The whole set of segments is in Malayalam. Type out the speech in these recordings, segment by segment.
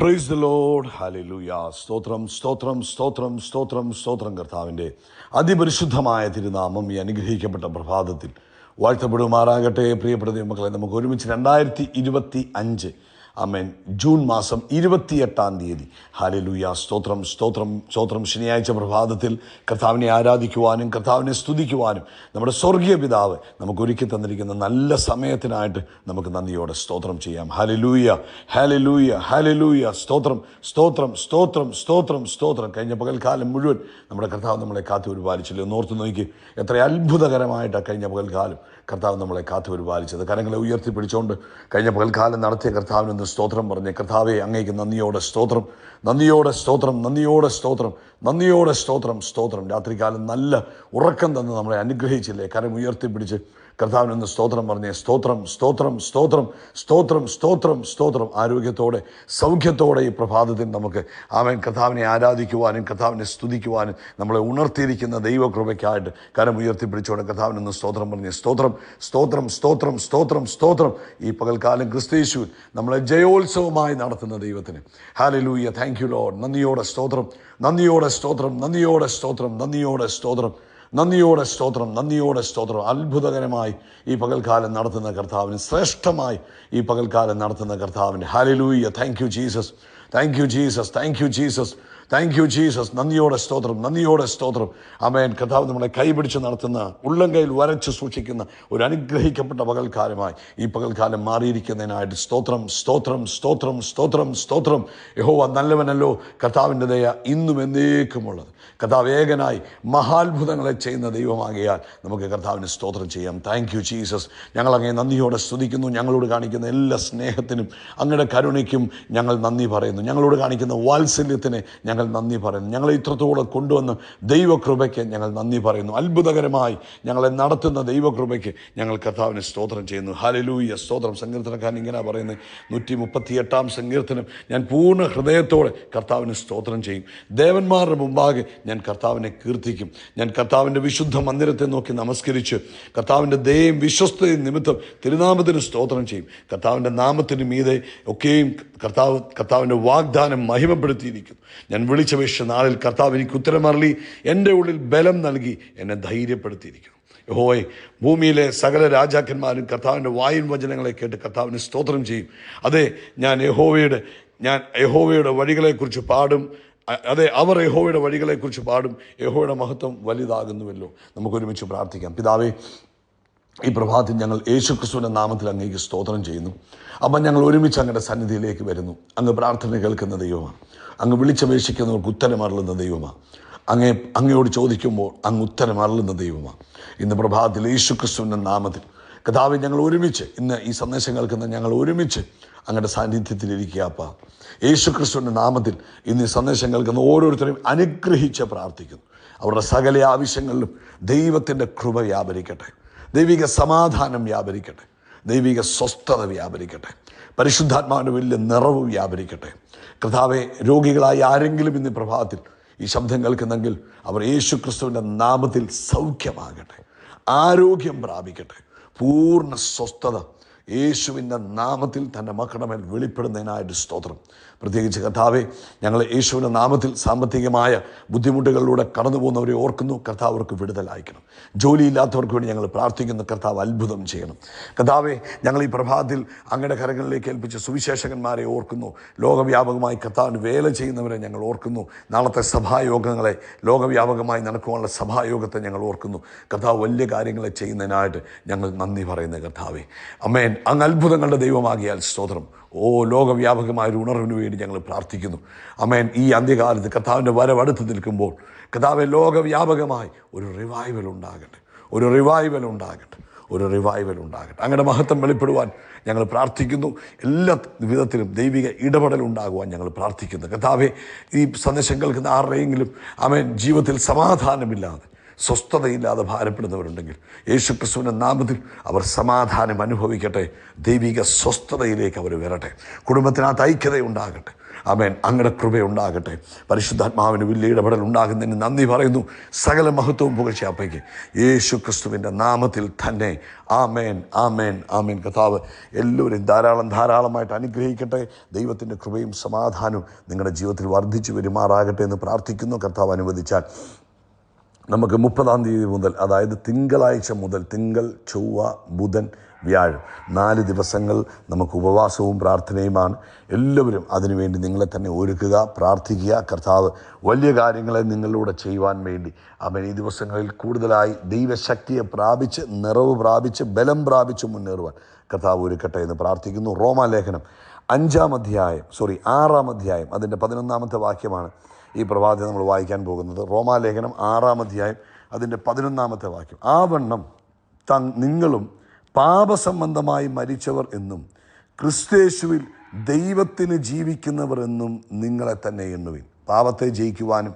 Praise the Lord. ഹല്ലേലൂയ. സ്തോത്രം സ്തോത്രം സ്തോത്രം സ്തോത്രം സ്തോത്രം. കർത്താവിൻ്റെ അതിപരിശുദ്ധമായ തിരുനാമം ഈ അനുഗ്രഹിക്കപ്പെട്ട പ്രഭാതത്തിൽ വാഴ്ത്തപ്പെടുമാറാകട്ടെ. പ്രിയപ്പെട്ട ദൈവമക്കളെ, നമുക്ക് ഒരുമിച്ച് 2025 ആമേൻ ജൂൺ മാസം 28-ാം തീയതി ഹല്ലേലൂയ സ്തോത്രം സ്തോത്രം സ്തോത്രം ശനിയാഴ്ച പ്രഭാതത്തിൽ കർത്താവിനെ ആരാധിക്കുവാനും കർത്താവിനെ സ്തുതിക്കുവാനും നമ്മുടെ സ്വർഗീയ പിതാവ് നമുക്ക് ഒരുക്കി തന്നിരിക്കുന്ന നല്ല സമയത്തിനായിട്ട് നമുക്ക് നന്ദിയോടെ സ്തോത്രം ചെയ്യാം. Hallelujah hallelujah hallelujah. സ്തോത്രം സ്തോത്രം സ്തോത്രം സ്തോത്രം സ്തോത്രം. കഴിഞ്ഞ പകൽക്കാലം മുഴുവൻ നമ്മുടെ കർത്താവ് നമ്മളെ കാത്തു പരിപാലിച്ചില്ലേ? ഓർത്ത് നോക്കി, എത്ര അത്ഭുതകരമായിട്ടാണ് കഴിഞ്ഞ പകൽക്കാലം കർത്താവ് നമ്മളെ കാത്തു പരിപാലിച്ചത്. കരങ്ങളെ ഉയർത്തിപ്പിടിച്ചുകൊണ്ട് കഴിഞ്ഞ പകൽക്കാലം നടത്തിയ കർത്താവിനൊന്ന് സ്തോത്രം പറഞ്ഞ്, കർത്താവെ അങ്ങേക്ക് നന്ദിയോടെ സ്തോത്രം, നന്ദിയോടെ സ്തോത്രം, നന്ദിയോടെ സ്തോത്രം, നന്ദിയോടെ സ്തോത്രം സ്തോത്രം. രാത്രികാലം നല്ല ഉറക്കം തന്ന് നമ്മളെ അനുഗ്രഹിച്ചില്ലേ? കരം ഉയർത്തിപ്പിടിച്ച് കർത്താവിനൊന്ന് സ്തോത്രം പറഞ്ഞേ. സ്തോത്രം സ്തോത്രം സ്തോത്രം സ്തോത്രം സ്തോത്രം സ്തോത്രം. ആരോഗ്യത്തോടെ സൗഖ്യത്തോടെ ഈ പ്രഭാതത്തിൽ നമുക്ക് ആമേൻ കർത്താവിനെ ആരാധിക്കുവാനും കർത്താവിനെ സ്തുതിക്കുവാനും നമ്മളെ ഉണർത്തിയിരിക്കുന്ന ദൈവകൃപയ്ക്കായിട്ട് കരം ഉയർത്തിപ്പിടിച്ചോടെ കർത്താവിനൊന്ന് സ്തോത്രം പറഞ്ഞേ. സ്തോത്രം സ്തോത്രം സ്തോത്രം സ്തോത്രം സ്തോത്രം. ഈ പകൽക്കാലം ക്രിസ്തയേശുവിൽ നമ്മളെ ജയോത്സവമായി നടത്തുന്ന ദൈവത്തിന് ഹല്ലേലൂയ. Thank you Lord. നന്ദിയോടെ സ്തോത്രം, നന്ദിയോടെ സ്തോത്രം, നന്ദിയോടെ സ്തോത്രം, നന്ദിയോടെ സ്തോത്രം, നന്ദിയോടെ സ്തോത്രം, നന്ദിയോടെ സ്തോത്രം. അത്ഭുതകരമായി ഈ പകൽക്കാലം നടത്തുന്ന കർത്താവിന്, ശ്രേഷ്ഠമായി ഈ പകൽക്കാലം നടത്തുന്ന കർത്താവിന് hallelujah. Thank you Jesus, thank you Jesus, thank you Jesus, thank you Jesus. നന്ദിയോടെ സ്തോത്രം, നന്ദിയോടെ സ്തോത്രം. ആമേൻ. കർത്താവ് നമ്മളെ കൈപിടിച്ച് നടത്തുന്ന, ഉള്ളം കയ്യിൽ വരച്ച് സൂക്ഷിക്കുന്ന ഒരു അനുഗ്രഹിക്കപ്പെട്ട പകൽക്കാലമായി ഈ പകൽക്കാലം മാറിയിരിക്കുന്നതിനായിട്ട് സ്തോത്രം സ്തോത്രം സ്തോത്രം സ്തോത്രം സ്തോത്രം. യഹോവ നല്ലവനല്ലോ, കർത്താവിൻ്റെ ദയ ഇന്നും എന്നേക്കുമുള്ളത്. കർത്താവ് ഏകനായി മഹാത്ഭുതങ്ങളെ ചെയ്യുന്ന ദൈവമാകിയാൽ നമുക്ക് കർത്താവിന് സ്തോത്രം ചെയ്യാം. Thank you Jesus. ഞങ്ങൾ അങ്ങേ നന്ദിയോടെ സ്തുതിക്കുന്നു. ഞങ്ങളോട് കാണിക്കുന്ന എല്ലാ സ്നേഹത്തിനും അങ്ങയുടെ കരുണയ്ക്കും ഞങ്ങൾ നന്ദി പറയുന്നു. ഞങ്ങളോട് കാണിക്കുന്ന വാത്സല്യത്തിന് ഞങ്ങൾ നന്ദി പറയുന്നു. ഞങ്ങളെ ഇത്രത്തോളം കൊണ്ടുവന്ന് ദൈവകൃപയ്ക്ക് ഞങ്ങൾ നന്ദി പറയുന്നു. അത്ഭുതകരമായി ഞങ്ങളെ നടത്തുന്ന ദൈവകൃപയ്ക്ക് ഞങ്ങൾ കർത്താവിന് സ്തോത്രം ചെയ്യുന്നു. ഹല്ലേലൂയ സ്തോത്രം. സങ്കീർത്തനക്കാരൻ ഇങ്ങനെ പറയുന്നത്, 138-ാം സങ്കീർത്തനം, ഞാൻ പൂർണ്ണ ഹൃദയത്തോടെ കർത്താവിന് സ്തോത്രം ചെയ്യും. ദേവന്മാരുടെ മുമ്പാകെ ഞാൻ കർത്താവിനെ കീർത്തിക്കും. ഞാൻ കർത്താവിൻ്റെ വിശുദ്ധ മന്ദിരത്തെ നോക്കി നമസ്കരിച്ച് കർത്താവിൻ്റെ ദയയും വിശ്വസ്തയും നിമിത്തം തിരുനാമത്തിന് സ്തോത്രം ചെയ്യും. കർത്താവിൻ്റെ നാമത്തിന് മീതെ ഒക്കെയും കർത്താവിൻ്റെ വാഗ്ദാനം മഹിമപ്പെടുത്തിയിരിക്കുന്നു. ഞാൻ വിളിച്ചപേക്ഷിച്ച നാളിൽ കർത്താവ് എനിക്ക് ഉത്തരമരുളി, എൻ്റെ ഉള്ളിൽ ബലം നൽകി എന്നെ ധൈര്യപ്പെടുത്തിയിരിക്കുന്നു. യഹോവേ, ഭൂമിയിലെ സകല രാജാക്കന്മാരും കർത്താവിൻ്റെ വായിൻ വചനങ്ങളെ കേട്ട് കർത്താവിന് സ്തോത്രം ചെയ്യും. അതെ, ഞാൻ യഹോവയുടെ വഴികളെക്കുറിച്ച് പാടും. അതെ, അവർ യഹോവയുടെ വഴികളെക്കുറിച്ച് പാടും. യഹോവയുടെ മഹത്വം വലുതാകുന്നുവല്ലോ. നമുക്കൊരുമിച്ച് പ്രാർത്ഥിക്കാം. പിതാവേ, ഈ പ്രഭാതത്തിൽ ഞങ്ങൾ യേശുക്രിസ്തുവിൻ്റെ നാമത്തിൽ അങ്ങേക്ക് സ്തോത്രം ചെയ്യുന്നു. അപ്പം ഞങ്ങൾ ഒരുമിച്ച് അങ്ങയുടെ സന്നിധിയിലേക്ക് വരുന്നു. അങ്ങ് പ്രാർത്ഥന കേൾക്കുന്ന ദൈവമാണ്. അങ്ങ് വിളിച്ചപേക്ഷിക്കുന്നവർക്ക് ഉത്തരമരുളുന്ന ദൈവമാണ്. അങ്ങയോട് ചോദിക്കുമ്പോൾ അങ്ങ് ഉത്തരമരുളുന്ന ദൈവമാണ്. ഇന്ന് പ്രഭാതത്തിൽ യേശുക്രിസ്തുവിൻ്റെ നാമത്തിൽ കർത്താവേ, ഞങ്ങൾ ഒരുമിച്ച് ഇന്ന് ഈ സന്ദേശം കേൾക്കുന്ന ഞങ്ങൾ ഒരുമിച്ച് അങ്ങയുടെ സാന്നിധ്യത്തിലിരിക്കുക. അപ്പ യേശുക്രിസ്തുവിൻ്റെ നാമത്തിൽ ഇന്ന് ഈ സന്ദേശം കേൾക്കുന്ന ഓരോരുത്തരെയും അനുഗ്രഹിച്ച് പ്രാർത്ഥിക്കുന്നു. അവരുടെ സകല ആവശ്യങ്ങളിലും ദൈവത്തിൻ്റെ കൃപ വ്യാപരിക്കട്ടെ, ദൈവിക സമാധാനം വ്യാപരിക്കട്ടെ, ദൈവിക സ്വസ്ഥത വ്യാപരിക്കട്ടെ, പരിശുദ്ധാത്മാവിൻ്റെ വലിയ നിറവ് വ്യാപരിക്കട്ടെ. കർത്താവെ, രോഗികളായി ആരെങ്കിലും ഇന്ന് പ്രഭാതത്തിൽ ഈ ശബ്ദം കേൾക്കുന്നെങ്കിൽ അവർ യേശുക്രിസ്തുവിൻ്റെ നാമത്തിൽ സൗഖ്യമാകട്ടെ, ആരോഗ്യം പ്രാപിക്കട്ടെ, പൂർണ്ണ സ്വസ്ഥത യേശുവിൻ്റെ നാമത്തിൽ തൻ്റെ മക്കളുടെ മേൽ വെളിപ്പെടുന്നതിനായിട്ട് സ്തോത്രം. പ്രത്യേകിച്ച് കർത്താവെ, ഞങ്ങൾ യേശുവിൻ്റെ നാമത്തിൽ സാമ്പത്തികമായ ബുദ്ധിമുട്ടുകളിലൂടെ കടന്നു പോകുന്നവരെ ഓർക്കുന്നു. കർത്താവ് അവർക്ക് വിടുതലയക്കണം. ജോലിയില്ലാത്തവർക്ക് വേണ്ടി ഞങ്ങൾ പ്രാർത്ഥിക്കുന്നു. കർത്താവ് അത്ഭുതം ചെയ്യണം. കർത്താവെ, ഞങ്ങൾ ഈ പ്രഭാതത്തിൽ അങ്ങയുടെ കരങ്ങളിലേക്ക് ഏൽപ്പിച്ച സുവിശേഷകന്മാരെ ഓർക്കുന്നു. ലോകവ്യാപകമായി കർത്താവിന് വേല ചെയ്യുന്നവരെ ഞങ്ങൾ ഓർക്കുന്നു. നാളത്തെ സഭായോഗങ്ങളെ, ലോകവ്യാപകമായി നടക്കുവാനുള്ള സഭായോഗത്തെ ഞങ്ങൾ ഓർക്കുന്നു. കർത്താവ് വലിയ കാര്യങ്ങളെ ചെയ്യുന്നതിനായിട്ട് ഞങ്ങൾ നന്ദി പറയുന്നത്. കർത്താവെ, അമേൻ. അങ്ങ് അത്ഭുതങ്ങളുടെ ദൈവമാകിയാൽ സ്തോത്രം. ലോകവ്യാപകമായൊരു ഉണർവിന് വേണ്ടി ഞങ്ങൾ പ്രാർത്ഥിക്കുന്നു. അമേൻ. ഈ അന്ത്യകാലത്ത് കർത്താവിൻ്റെ വരവടുത്ത് നിൽക്കുമ്പോൾ കർത്താവെ, ലോകവ്യാപകമായി ഒരു റിവൈവൽ ഉണ്ടാകട്ടെ, ഒരു റിവൈവൽ ഉണ്ടാകട്ടെ, ഒരു റിവൈവൽ ഉണ്ടാകട്ടെ. അങ്ങയുടെ മഹത്വം വെളിപ്പെടുവാൻ ഞങ്ങൾ പ്രാർത്ഥിക്കുന്നു. എല്ലാ വിധത്തിലും ദൈവിക ഇടപെടൽ ഉണ്ടാകുവാൻ ഞങ്ങൾ പ്രാർത്ഥിക്കുന്നു. കർത്താവെ, ഈ സന്ദേശം കേൾക്കുന്ന ആരുടെയെങ്കിലും അമേൻ ജീവിതത്തിൽ സമാധാനമില്ലാതെ, സ്വസ്ഥതയില്ലാതെ ഭാരപ്പെടുന്നവരുണ്ടെങ്കിൽ യേശുക്രിസ്തുവിൻ്റെ നാമത്തിൽ അവർ സമാധാനം അനുഭവിക്കട്ടെ. ദൈവിക സ്വസ്ഥതയിലേക്ക് അവർ വരട്ടെ. കുടുംബത്തിനകത്ത് ഐക്യതയുണ്ടാകട്ടെ. ആമേൻ. അങ്ങയുടെ കൃപയുണ്ടാകട്ടെ. പരിശുദ്ധാത്മാവിന് വലിയ ഇടപെടൽ ഉണ്ടാകുന്നതിന് നന്ദി പറയുന്നു. സകല മഹത്വവും പുകഴ്ച അപ്പയ്ക്ക് യേശു ക്രിസ്തുവിൻ്റെ നാമത്തിൽ തന്നെ. ആമേൻ, ആമേൻ, ആമേൻ. കർത്താവ് എല്ലാവരും ധാരാളമായിട്ട് അനുഗ്രഹിക്കട്ടെ. ദൈവത്തിൻ്റെ കൃപയും സമാധാനവും നിങ്ങളുടെ ജീവിതത്തിൽ വർദ്ധിച്ചു വരുമാറാകട്ടെ എന്ന് പ്രാർത്ഥിക്കുന്നു. കർത്താവ് അനുവദിച്ചാൽ നമുക്ക് 30-ാം തീയതി മുതൽ, അതായത് തിങ്കളാഴ്ച മുതൽ, തിങ്കൾ, ചൊവ്വ, ബുധൻ, വ്യാഴം 4 ദിവസങ്ങൾ നമുക്ക് ഉപവാസവും പ്രാർത്ഥനയുമാണ്. എല്ലാവരും അതിനുവേണ്ടി നിങ്ങളെ തന്നെ ഒരുക്കുക, പ്രാർത്ഥിക്കുക. കർത്താവ് വലിയ കാര്യങ്ങളെ നിങ്ങളിലൂടെ ചെയ്യുവാൻ വേണ്ടി അവൻ ഈ ദിവസങ്ങളിൽ കൂടുതലായി ദൈവശക്തിയെ പ്രാപിച്ച്, നിറവ് പ്രാപിച്ച്, ബലം പ്രാപിച്ച് മുന്നേറുവാൻ കർത്താവ് ഒരുക്കട്ടെ എന്ന് പ്രാർത്ഥിക്കുന്നു. റോമാലേഖനം 6-ാം അധ്യായം അതിൻ്റെ 11-ാമത്തെ വാക്യമാണ് ഈ പ്രഭാതത്തിൽ നമ്മൾ വായിക്കാൻ പോകുന്നത്. റോമാലേഖനം 6-ാം അധ്യായം അതിൻ്റെ 11-ാമത്തെ വാക്യം. ആവണ്ണം നിങ്ങളും പാപസംബന്ധമായി മരിച്ചവർ എന്നും ക്രിസ്തേശുവിൽ ദൈവത്തിന് ജീവിക്കുന്നവർ എന്നും നിങ്ങളെ തന്നെ എണ്ണുവിൻ. പാപത്തെ ജയിക്കുവാനും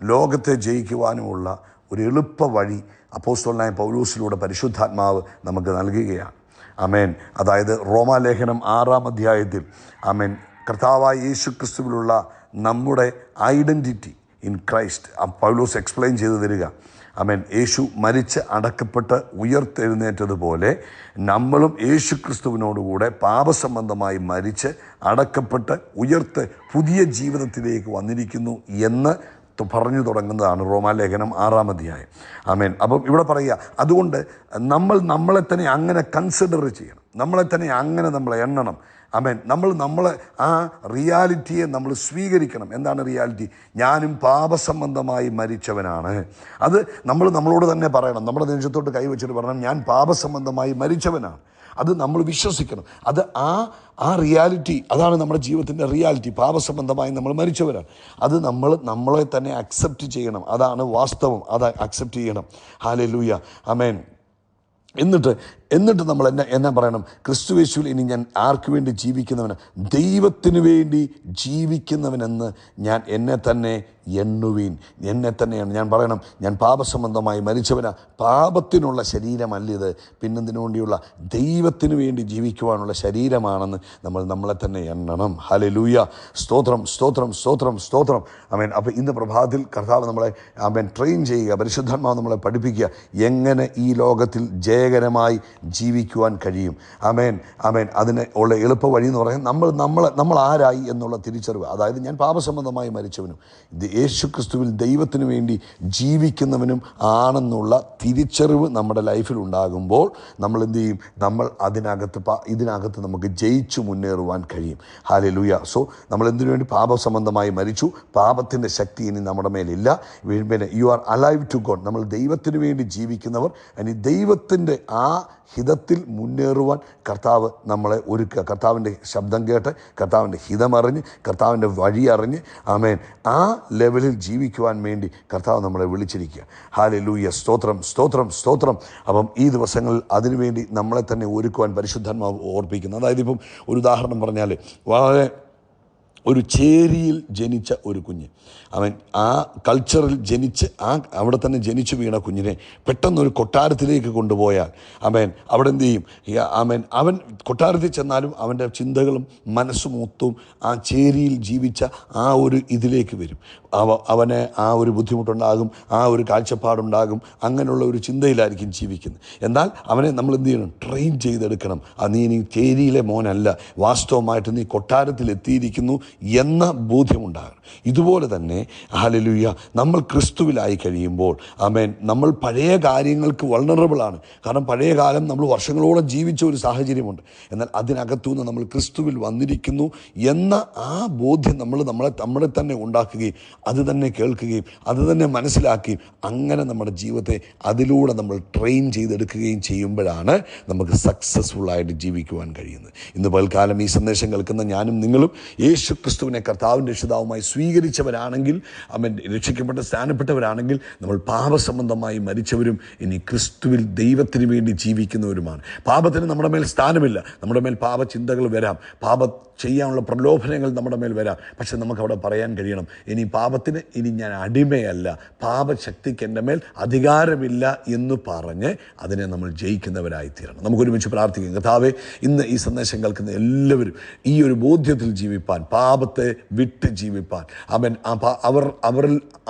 ലോകത്തെ ജയിക്കുവാനുമുള്ള ഒരു എളുപ്പ വഴി അപ്പോസ്തലനായ പൗലോസിലൂടെ പരിശുദ്ധാത്മാവ് നമുക്ക് നൽകുകയാണ്. ആമേൻ. അതായത് റോമാലേഖനം 6-ാം അധ്യായത്തിൽ ആമേൻ കർത്താവായ യേശു ക്രിസ്തുവിലുള്ള നമ്മുടെ identity in Christ Paulose explain ചെയ്തു തരിക. ആമേൻ. യേശു മരിച്ച് അടക്കപ്പെട്ട് ഉയർത്തെഴുന്നേറ്റതുപോലെ നമ്മളും യേശു ക്രിസ്തുവിനോടുകൂടെ പാപസംബന്ധമായി മരിച്ച് അടക്കപ്പെട്ട് ഉയർത്ത് പുതിയ ജീവിതത്തിലേക്ക് വന്നിരിക്കുന്നു എന്ന് പറഞ്ഞു തുടങ്ങുന്നതാണ് റോമാലേഖനം 6-ാം അധ്യായം. ആമേൻ. അപ്പം ഇവിടെ പറയുക, അതുകൊണ്ട് നമ്മളെ തന്നെ അങ്ങനെ കൺസിഡർ ചെയ്യണം, നമ്മളെ തന്നെ അങ്ങനെ നമ്മൾ എണ്ണണം. ആമേൻ. നമ്മളെ ആ റിയാലിറ്റിയെ നമ്മൾ സ്വീകരിക്കണം. എന്താണ് റിയാലിറ്റി? ഞാനും പാപസംബന്ധമായി മരിച്ചവനാണ്. അത് നമ്മളോട് തന്നെ പറയണം. നമ്മുടെ നെഞ്ചത്തോട്ട് കൈവച്ചിട്ട് പറയണം, ഞാൻ പാപസംബന്ധമായി മരിച്ചവനാണ്. അത് നമ്മൾ വിശ്വസിക്കണം. അത് ആ റിയാലിറ്റി, അതാണ് നമ്മുടെ ജീവിതത്തിൻ്റെ റിയാലിറ്റി. പാപസംബന്ധമായി നമ്മൾ മരിച്ചവരാണ്. അത് നമ്മളെ തന്നെ അക്സെപ്റ്റ് ചെയ്യണം. അതാണ് വാസ്തവം. അത് അക്സെപ്റ്റ് ചെയ്യണം. ഹല്ലേലൂയ. ആമേൻ. എന്നിട്ട് നമ്മൾ എന്നാ പറയണം? ക്രിസ്തുയേശുവിൽ ഇനി ഞാൻ ആർക്ക് വേണ്ടി ജീവിക്കുന്നവന്? ദൈവത്തിന് വേണ്ടി ജീവിക്കുന്നവനെന്ന് ഞാൻ എന്നെ തന്നെ എണ്ണുവീൻ. എന്നെ തന്നെയാണ് ഞാൻ പറയണം, ഞാൻ പാപസംബന്ധമായി മരിച്ചവനാ. പാപത്തിനുള്ള ശരീരമല്ലിത്, പിന്നെന്തിനു വേണ്ടിയുള്ള? ദൈവത്തിന് വേണ്ടി ജീവിക്കുവാനുള്ള ശരീരമാണെന്ന് നമ്മളെ തന്നെ എണ്ണണം. ഹല്ലേലൂയ. സ്തോത്രം, സ്തോത്രം, സ്തോത്രം, സ്തോത്രം. ആമേൻ. അപ്പോൾ ഇന്ന് പ്രഭാതത്തിൽ കർത്താവ് നമ്മളെ ട്രെയിൻ ചെയ്യുക, പരിശുദ്ധാത്മാവ് നമ്മളെ പഠിപ്പിക്കുക, എങ്ങനെ ഈ ലോകത്തിൽ ജയകരമായി ജീവിക്കുവാൻ കഴിയും. ആമേൻ, ആമേൻ. അതിന് ഉള്ള എളുപ്പ വഴി എന്ന് പറയാൻ നമ്മൾ ആരായി എന്നുള്ള തിരിച്ചറിവ്. അതായത് ഞാൻ പാപസംബന്ധമായി മരിച്ചവനും യേശു ക്രിസ്തുവിൽ ദൈവത്തിന് വേണ്ടി ജീവിക്കുന്നവനും ആണെന്നുള്ള തിരിച്ചറിവ് നമ്മുടെ ലൈഫിൽ ഉണ്ടാകുമ്പോൾ നമ്മൾ എന്ത് ചെയ്യും? നമ്മൾ ഇതിനകത്ത് നമുക്ക് ജയിച്ചു മുന്നേറുവാൻ കഴിയും. ഹല്ലേലൂയ. സോ നമ്മൾ എന്തിനു വേണ്ടി? പാപസംബന്ധമായി മരിച്ചു. പാപത്തിൻ്റെ ശക്തി ഇനി നമ്മുടെ മേലില്ല. പിന്നെ you are alive to God. നമ്മൾ ദൈവത്തിന് വേണ്ടി ജീവിക്കുന്നവർ. ഇനി ദൈവത്തിൻ്റെ ആ ഹിതത്തിൽ മുന്നേറുവാൻ കർത്താവ് നമ്മളെ ഒരുക്കുക. കർത്താവിൻ്റെ ശബ്ദം കേട്ട്, കർത്താവിൻ്റെ ഹിതമറിഞ്ഞ്, കർത്താവിൻ്റെ വഴി അറിഞ്ഞ്, ആമേൻ, ആ ലെവലിൽ ജീവിക്കുവാൻ വേണ്ടി കർത്താവ് നമ്മളെ വിളിച്ചിരിക്കുക. ഹല്ലേലൂയ. സ്തോത്രം, സ്തോത്രം, സ്തോത്രം. അപ്പം ഈ ദിവസങ്ങളിൽ അതിനുവേണ്ടി നമ്മളെ തന്നെ ഒരുക്കുവാൻ പരിശുദ്ധാത്മാവ് ഓർപ്പിക്കുന്നു. അതായത് ഇപ്പം ഒരു ഉദാഹരണം പറഞ്ഞാൽ, വളരെ ഒരു ചേരിയിൽ ജനിച്ച ഒരു കുഞ്ഞ്, അവൻ ആ കൾച്ചറിൽ ജനിച്ച് അവിടെ തന്നെ ജനിച്ചു വീണ കുഞ്ഞിനെ പെട്ടെന്നൊരു കൊട്ടാരത്തിലേക്ക് കൊണ്ടുപോയാൽ അവിടെ എന്ത് ചെയ്യും? അവൻ കൊട്ടാരത്തിൽ ചെന്നാലും അവൻ്റെ ചിന്തകളും മനസ്സും മൊത്തവും ആ ചേരിയിൽ ജീവിച്ച ആ ഒരു ഇതിലേക്ക് വരും. അവന് ആ ഒരു ബുദ്ധിമുട്ടുണ്ടാകും, ആ ഒരു കാഴ്ചപ്പാടുണ്ടാകും, അങ്ങനെയുള്ള ഒരു ചിന്തയിലായിരിക്കും ജീവിക്കുന്നത്. എന്നാൽ അവനെ നമ്മൾ എന്ത് ചെയ്യണം? ട്രെയിൻ ചെയ്തെടുക്കണം. നീ ചേരിയിലെ മോനല്ല, വാസ്തവമായിട്ട് നീ കൊട്ടാരത്തിൽ എത്തിയിരിക്കുന്നു എന്ന ബോധ്യമുണ്ടാകണം. ഇതുപോലെ തന്നെ ഹല്ലേലൂയ, നമ്മൾ ക്രിസ്തുവിലായി കഴിയുമ്പോൾ നമ്മൾ പഴയ കാര്യങ്ങൾക്ക് വൾണറബിളാണ്. കാരണം പഴയ കാലം നമ്മൾ വർഷങ്ങളോളം ജീവിച്ച ഒരു സാഹചര്യമുണ്ട്. എന്നാൽ അതിനകത്തുനിന്ന് നമ്മൾ ക്രിസ്തുവിൽ വന്നിരിക്കുന്നു എന്ന ആ ബോധ്യം നമ്മളെ തന്നെ ഉണ്ടാക്കുകയും അത് തന്നെ കേൾക്കുകയും അത് തന്നെ മനസ്സിലാക്കുകയും അങ്ങനെ നമ്മുടെ ജീവിതത്തെ അതിലൂടെ നമ്മൾ ട്രെയിൻ ചെയ്തെടുക്കുകയും ചെയ്യുമ്പോഴാണ് നമുക്ക് സക്സസ്ഫുള്ളായിട്ട് ജീവിക്കുവാൻ കഴിയുന്നത്. ഇന്ന് പൽക്കാലം ഈ സന്ദേശം കേൾക്കുന്ന ഞാനും നിങ്ങളും യേശു ക്രിസ്തുവിനെ കർത്താവിൻ്റെ രക്ഷിതാവുമായി സ്വീകരിച്ചവരാണെങ്കിൽ, രക്ഷിക്കപ്പെട്ട സ്ഥാനപ്പെട്ടവരാണെങ്കിൽ, നമ്മൾ പാപസംബന്ധമായി മരിച്ചവരും ഇനി ക്രിസ്തുവിൽ ദൈവത്തിന് വേണ്ടി ജീവിക്കുന്നവരുമാണ്. പാപത്തിന് നമ്മുടെ മേൽ സ്ഥാനമില്ല. നമ്മുടെ മേൽ പാപചിന്തകൾ വരാം, ചെയ്യാനുള്ള പ്രലോഭനങ്ങൾ നമ്മുടെ മേൽ വരാം. പക്ഷെ നമുക്കവിടെ പറയാൻ കഴിയണം, ഇനി പാപത്തിന് ഇനി ഞാൻ അടിമയല്ല, പാപശക്തിക്ക് എൻ്റെ മേൽ അധികാരമില്ല എന്ന് പറഞ്ഞ് അതിനെ നമ്മൾ ജയിക്കുന്നവരായിത്തീരണം. നമുക്കൊരുമിച്ച് പ്രാർത്ഥിക്കാം. കർത്താവേ, ഇന്ന് ഈ സന്ദേശം കേൾക്കുന്ന എല്ലാവരും ഈ ഒരു ബോധ്യത്തിൽ ജീവിപ്പാൻ, പാപത്തെ വിട്ട് ജീവിപ്പാൻ,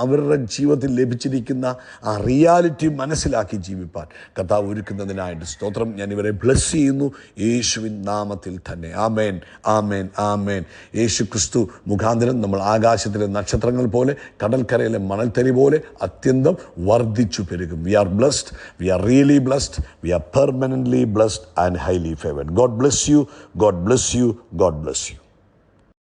അവരുടെ ജീവിതത്തിൽ ലഭിച്ചിരിക്കുന്ന ആ റിയാലിറ്റി മനസ്സിലാക്കി ജീവിപ്പാൻ കർത്താവ് ഒരുക്കുന്നതിനായിട്ട് സ്തോത്രം. ഞാൻ ഇവരെ ബ്ലെസ് ചെയ്യുന്നു യേശുവിൻ നാമത്തിൽ തന്നെ. ആമേൻ, ആമേൻ, ആമേൻ. യേശു ക്രിസ്തു മുഖാന്തരം നമ്മൾ ആകാശത്തിലെ നക്ഷത്രങ്ങൾ പോലെ, കടൽക്കരയിലെ മണൽത്തരി പോലെ അത്യന്തം വർദ്ധിച്ചു പെരുകും. We are blessed, we are really blessed, we are permanently blessed and highly favoured. God bless you, God bless you, God bless U.